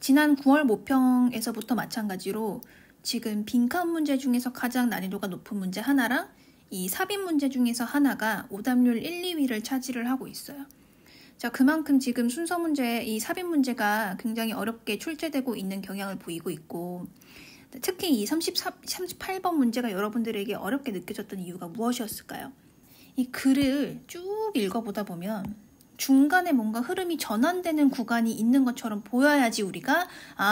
지난 9월 모평에서부터 마찬가지로 지금 빈칸 문제 중에서 가장 난이도가 높은 문제 하나랑 이 삽입 문제 중에서 하나가 오답률 1, 2위를 차지를 하고 있어요. 자, 그만큼 지금 순서 문제, 이 삽입 문제가 굉장히 어렵게 출제되고 있는 경향을 보이고 있고, 특히 이 38번 문제가 여러분들에게 어렵게 느껴졌던 이유가 무엇이었을까요? 이 글을 쭉 읽어보다 보면 중간에 뭔가 흐름이 전환되는 구간이 있는 것처럼 보여야지 우리가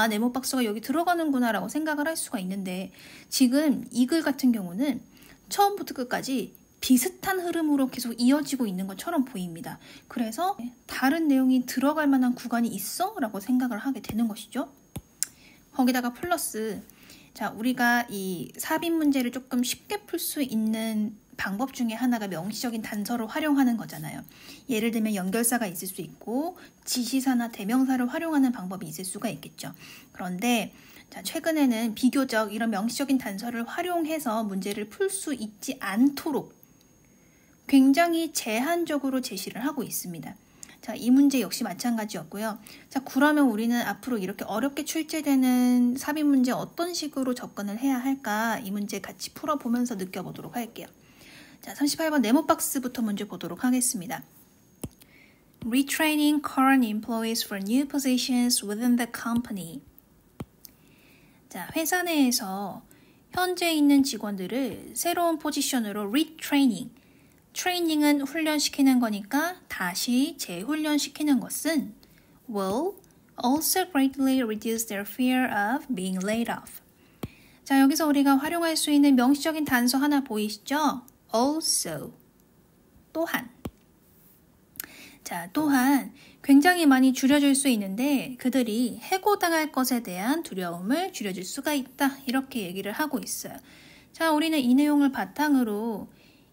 네모박스가 여기 들어가는구나 라고 생각을 할 수가 있는데, 지금 이 글 같은 경우는 처음부터 끝까지 비슷한 흐름으로 계속 이어지고 있는 것처럼 보입니다. 그래서 다른 내용이 들어갈 만한 구간이 있어? 라고 생각을 하게 되는 것이죠. 거기다가 플러스, 자, 우리가 이 삽입 문제를 조금 쉽게 풀 수 있는 방법 중에 하나가 명시적인 단서를 활용하는 거잖아요. 예를 들면 연결사가 있을 수 있고 지시사나 대명사를 활용하는 방법이 있을 수가 있겠죠. 그런데 자, 최근에는 비교적 이런 명시적인 단서를 활용해서 문제를 풀 수 있지 않도록 굉장히 제한적으로 제시를 하고 있습니다. 자, 이 문제 역시 마찬가지였고요. 자, 그러면 우리는 앞으로 이렇게 어렵게 출제되는 삽입 문제 어떤 식으로 접근을 해야 할까? 이 문제 같이 풀어보면서 느껴보도록 할게요. 자, 38번 네모박스부터 먼저 보도록 하겠습니다. Retraining current employees for new positions within the company. 자, 회사 내에서 현재 있는 직원들을 새로운 포지션으로 retraining, 트레이닝은 훈련시키는 거니까 다시 재훈련시키는 것은 will also greatly reduce their fear of being laid off. 자, 여기서 우리가 활용할 수 있는 명시적인 단서 하나 보이시죠? also, 또한. 자, 또한 굉장히 많이 줄여줄 수 있는데 그들이 해고당할 것에 대한 두려움을 줄여줄 수가 있다. 이렇게 얘기를 하고 있어요. 자, 우리는 이 내용을 바탕으로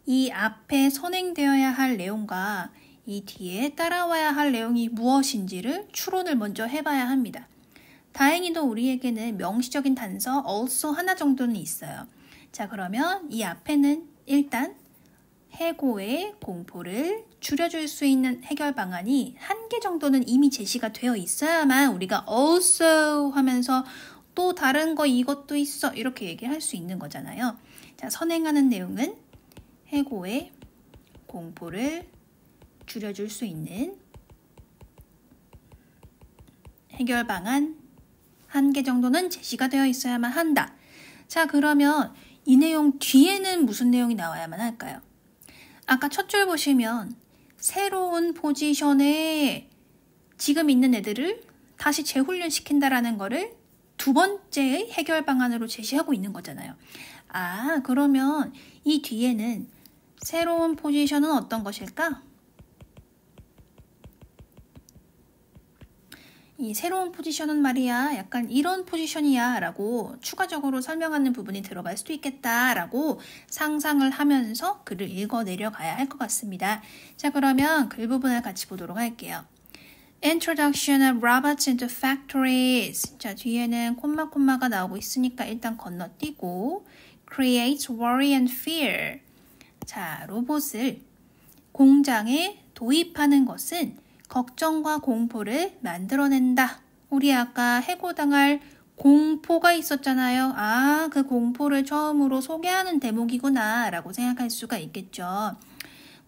이 앞에 선행되어야 할 내용과 이 뒤에 따라와야 할 내용이 무엇인지를 추론을 먼저 해봐야 합니다. 다행히도 우리에게는 명시적인 단서 also 하나 정도는 있어요. 자, 그러면 이 앞에는 일단 해고의 공포를 줄여줄 수 있는 해결 방안이 한 개 정도는 이미 제시가 되어 있어야만 우리가 also 하면서 또 다른 거 이것도 있어 이렇게 얘기할 수 있는 거잖아요. 자, 선행하는 내용은 해고의 공포를 줄여줄 수 있는 해결 방안 한 개 정도는 제시가 되어 있어야만 한다. 자, 그러면 이 내용 뒤에는 무슨 내용이 나와야만 할까요? 아까 첫 줄 보시면 새로운 포지션에 지금 있는 애들을 다시 재훈련시킨다라는 거를 두 번째의 해결 방안으로 제시하고 있는 거잖아요. 아, 그러면 이 뒤에는 새로운 포지션은 어떤 것일까? 이 새로운 포지션은 말이야 약간 이런 포지션이야 라고 추가적으로 설명하는 부분이 들어갈 수도 있겠다 라고 상상을 하면서 글을 읽어 내려가야 할 것 같습니다. 자, 그러면 글 부분을 같이 보도록 할게요. Introduction of robots into factories. 자, 뒤에는 콤마가 나오고 있으니까 일단 건너뛰고 creates worry and fear. 자, 로봇을 공장에 도입하는 것은 걱정과 공포를 만들어낸다. 우리 아까 해고당할 공포가 있었잖아요. 아, 그 공포를 처음으로 소개하는 대목이구나 라고 생각할 수가 있겠죠.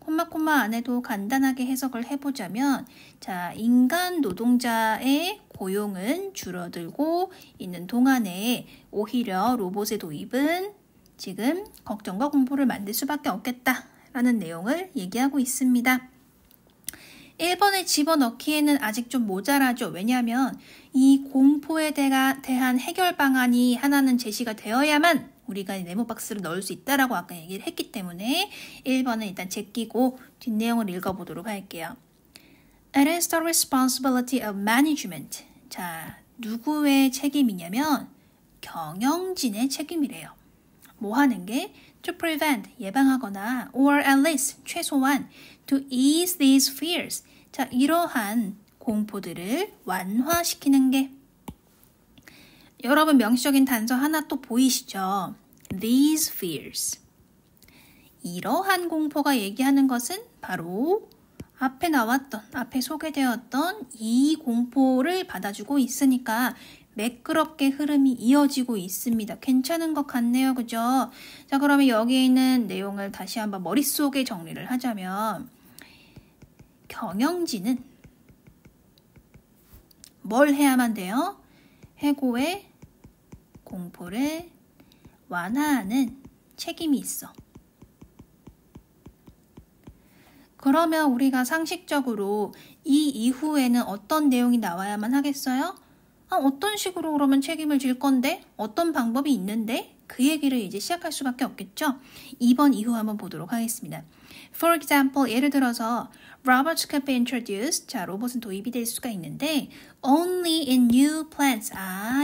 콤마 안에도 간단하게 해석을 해보자면, 자, 인간 노동자의 고용은 줄어들고 있는 동안에 오히려 로봇의 도입은 지금 걱정과 공포를 만들 수밖에 없겠다라는 내용을 얘기하고 있습니다. 1번에 집어넣기에는 아직 좀 모자라죠. 왜냐하면 이 공포에 대한 해결 방안이 하나는 제시가 되어야만 우리가 네모박스를 넣을 수 있다라고 아까 얘기를 했기 때문에 1번은 일단 제끼고 뒷내용을 읽어보도록 할게요. It is the responsibility of management. 자, 누구의 책임이냐면 경영진의 책임이래요. 뭐 하는 게? To prevent, 예방하거나 or at least, 최소한 to ease these fears. 자, 이러한 공포들을 완화시키는 게 여러분 명시적인 단서 하나 또 보이시죠? These fears. 이러한 공포가 얘기하는 것은 바로 앞에 나왔던, 앞에 소개되었던 이 공포를 받아주고 있으니까 매끄럽게 흐름이 이어지고 있습니다. 괜찮은 것 같네요. 그죠? 자, 그러면 여기 있는 내용을 다시 한번 머릿속에 정리를 하자면 경영진은 뭘 해야만 돼요? 해고의 공포를 완화하는 책임이 있어. 그러면 우리가 상식적으로 이 이후에는 어떤 내용이 나와야만 하겠어요? 어떤 식으로 그러면 책임을 질 건데? 어떤 방법이 있는데? 그 얘기를 이제 시작할 수밖에 없겠죠? 2번 이후 한번 보도록 하겠습니다. For example, 예를 들어서 robots could be introduced. 자, 로봇은 도입이 될 수가 있는데 only in new plants.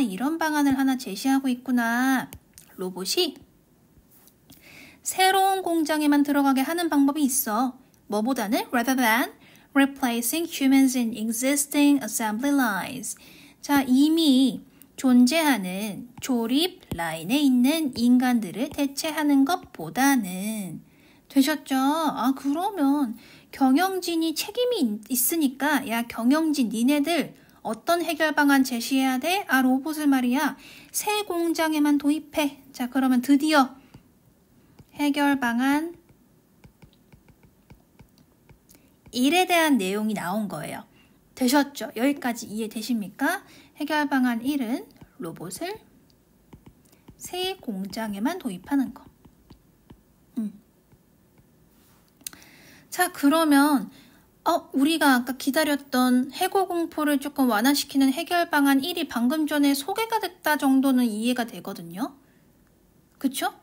이런 방안을 하나 제시하고 있구나. 로봇이 새로운 공장에만 들어가게 하는 방법이 있어. 뭐보다는 rather than replacing humans in existing assembly lines. 자, 이미 존재하는 조립 라인에 있는 인간들을 대체하는 것보다는 되셨죠? 그러면 경영진이 책임이 있으니까 야, 경영진 니네들 어떤 해결 방안 제시해야 돼? 로봇을 말이야. 새 공장에만 도입해. 자, 그러면 드디어 해결 방안 1에 대한 내용이 나온 거예요. 되셨죠? 여기까지 이해되십니까? 해결 방안 1은 로봇을 새 공장에만 도입하는 거. 자, 그러면 우리가 아까 기다렸던 해고 공포를 조금 완화시키는 해결 방안 1이 방금 전에 소개가 됐다 정도는 이해가 되거든요. 그쵸?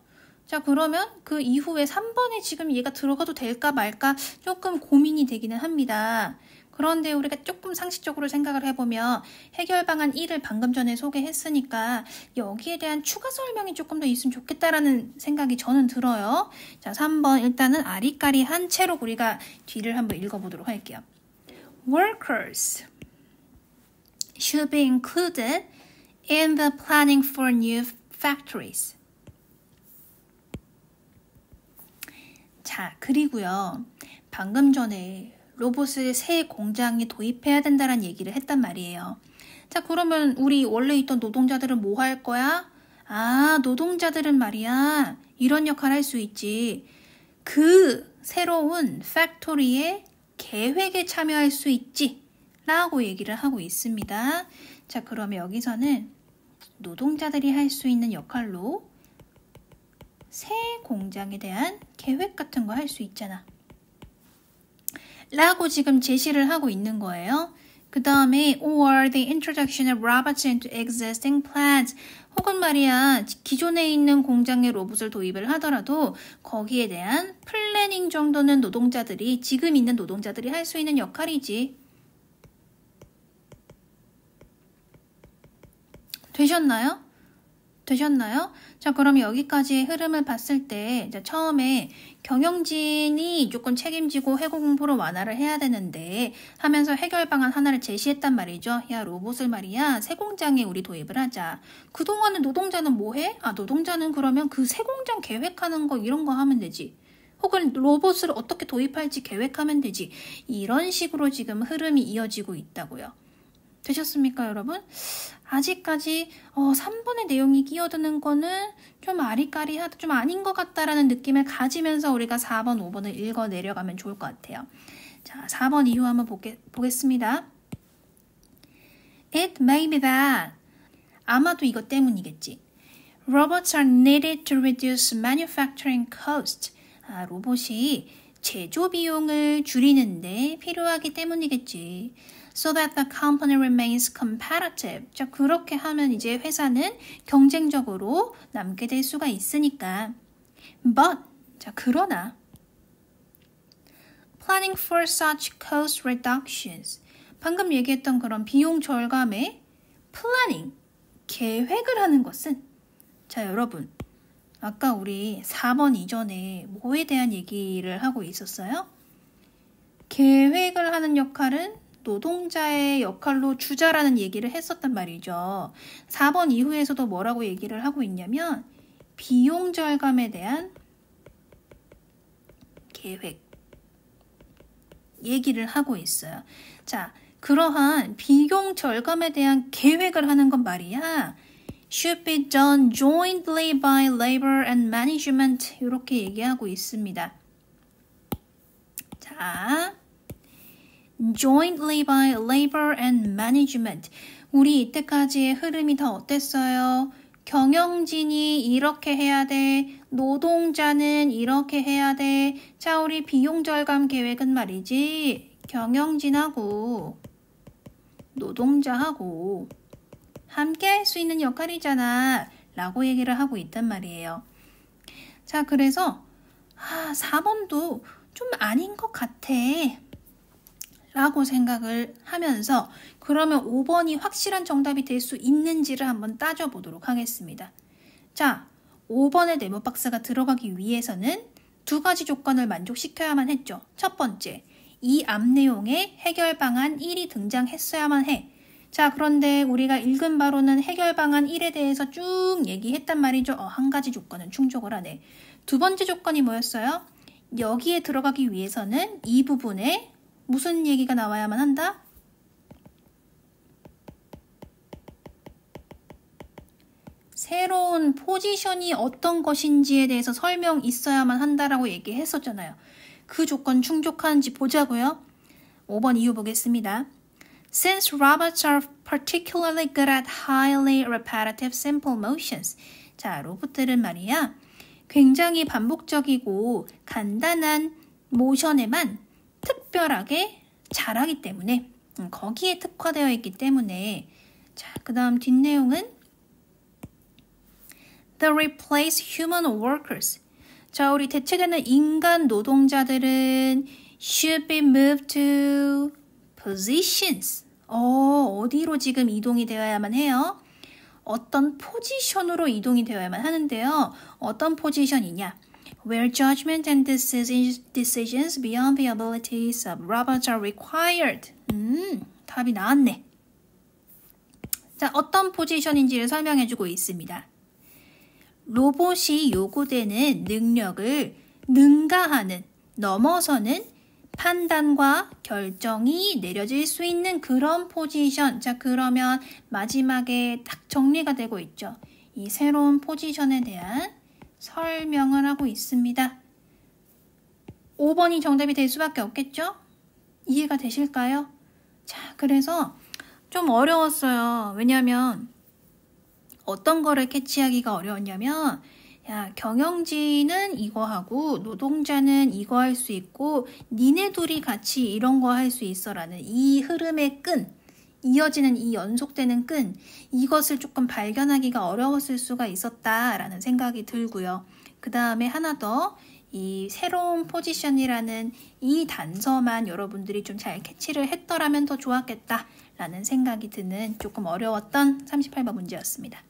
자, 그러면 그 이후에 3번에 지금 얘가 들어가도 될까 말까 조금 고민이 되기는 합니다. 그런데 우리가 조금 상식적으로 생각을 해보면 해결 방안 1을 방금 전에 소개했으니까 여기에 대한 추가 설명이 조금 더 있으면 좋겠다라는 생각이 저는 들어요. 자, 3번 일단은 아리까리한 채로 우리가 뒤를 한번 읽어보도록 할게요. Workers should be included in the planning for new factories. 자, 그리고요. 방금 전에 로봇을 새 공장에 도입해야 된다는 얘기를 했단 말이에요. 자, 그러면 우리 원래 있던 노동자들은 뭐 할 거야? 노동자들은 말이야. 이런 역할 할 수 있지. 그 새로운 팩토리의 계획에 참여할 수 있지. 라고 얘기를 하고 있습니다. 자, 그러면 여기서는 노동자들이 할 수 있는 역할로 새 공장에 대한 계획 같은 거 할 수 있잖아. 라고 지금 제시를 하고 있는 거예요. 그 다음에 or the introduction of robots into existing plants. 혹은 말이야 기존에 있는 공장에 로봇을 도입을 하더라도 거기에 대한 플래닝 정도는 노동자들이 지금 있는 노동자들이 할 수 있는 역할이지. 되셨나요? 자, 그럼 여기까지의 흐름을 봤을 때 처음에 경영진이 조금 책임지고 해고 공포를 완화를 해야 되는데 하면서 해결 방안 하나를 제시했단 말이죠. 야, 로봇을 말이야 새 공장에 우리 도입을 하자. 그동안은 노동자는 뭐 해? 노동자는 그러면 그 새 공장 계획하는 거 이런 거 하면 되지. 혹은 로봇을 어떻게 도입할지 계획하면 되지. 이런 식으로 지금 흐름이 이어지고 있다고요. 되셨습니까, 여러분? 아직까지 3번의 내용이 끼어드는 거는 좀 아리까리하다, 좀 아닌 것 같다라는 느낌을 가지면서 우리가 4번, 5번을 읽어 내려가면 좋을 것 같아요. 자, 4번 이후 한번 보겠습니다. It may be that. 아마도 이것 때문이겠지. Robots are needed to reduce manufacturing cost. 로봇이 제조 비용을 줄이는데 필요하기 때문이겠지. So that the company remains competitive. 자, 그렇게 하면 이제 회사는 경쟁적으로 남게 될 수가 있으니까. But, 자, 그러나 planning for such cost reductions. 방금 얘기했던 그런 비용 절감의 플래닝, 계획을 하는 것은 자, 여러분. 아까 우리 4번 이전에 뭐에 대한 얘기를 하고 있었어요? 계획을 하는 역할은 노동자의 역할로 주자라는 얘기를 했었단 말이죠. 4번 이후에서도 뭐라고 얘기를 하고 있냐면 비용 절감에 대한 계획. 얘기를 하고 있어요. 자, 그러한 비용 절감에 대한 계획을 하는 건 말이야. should be done jointly by labor and management. 이렇게 얘기하고 있습니다. 자, jointly by labor and management. 우리 이때까지의 흐름이 다 어땠어요? 경영진이 이렇게 해야 돼. 노동자는 이렇게 해야 돼. 자, 우리 비용 절감 계획은 말이지. 경영진하고 노동자하고 함께 할 수 있는 역할이잖아. 라고 얘기를 하고 있단 말이에요. 자, 그래서 4번도 좀 아닌 것 같아. 라고 생각을 하면서 그러면 5번이 확실한 정답이 될 수 있는지를 한번 따져보도록 하겠습니다. 자, 5번의 네모박스가 들어가기 위해서는 두 가지 조건을 만족시켜야만 했죠. 첫 번째, 이 앞 내용에 해결 방안 1이 등장했어야만 해. 자, 그런데 우리가 읽은 바로는 해결 방안 1에 대해서 쭉 얘기했단 말이죠. 한 가지 조건은 충족을 하네. 두 번째 조건이 뭐였어요? 여기에 들어가기 위해서는 이 부분에 무슨 얘기가 나와야만 한다? 새로운 포지션이 어떤 것인지에 대해서 설명 있어야만 한다라고 얘기했었잖아요. 그 조건 충족하는지 보자고요. 5번 이유 보겠습니다. Since robots are particularly good at highly repetitive simple motions. 자, 로봇들은 말이야. 굉장히 반복적이고 간단한 모션에만 특별하게 잘하기 때문에 거기에 특화되어 있기 때문에 자, 그 다음 뒷내용은 They replace human workers. 자, 우리 대체되는 인간 노동자들은 should be moved to positions. 어디로 지금 이동이 되어야만 해요? 어떤 포지션으로 이동이 되어야만 하는데요. 어떤 포지션이냐? Where judgment and decisions beyond the abilities of robots are required. 답이 나왔네. 자, 어떤 포지션인지를 설명해주고 있습니다. 로봇이 요구되는 능력을 능가하는, 넘어서는 판단과 결정이 내려질 수 있는 그런 포지션. 자, 그러면 마지막에 딱 정리가 되고 있죠. 이 새로운 포지션에 대한 설명을 하고 있습니다. 5번이 정답이 될 수밖에 없겠죠? 이해가 되실까요? 자, 그래서 좀 어려웠어요. 왜냐하면 어떤 거를 캐치하기가 어려웠냐면 야, 경영진은 이거 하고 노동자는 이거 할 수 있고 니네 둘이 같이 이런 거 할 수 있어 라는 이 흐름의 끈, 이어지는 이 연속되는 끈, 이것을 조금 발견하기가 어려웠을 수가 있었다라는 생각이 들고요. 그 다음에 하나 더 이 새로운 포지션이라는 이 단서만 여러분들이 좀 잘 캐치를 했더라면 더 좋았겠다라는 생각이 드는 조금 어려웠던 38번 문제였습니다.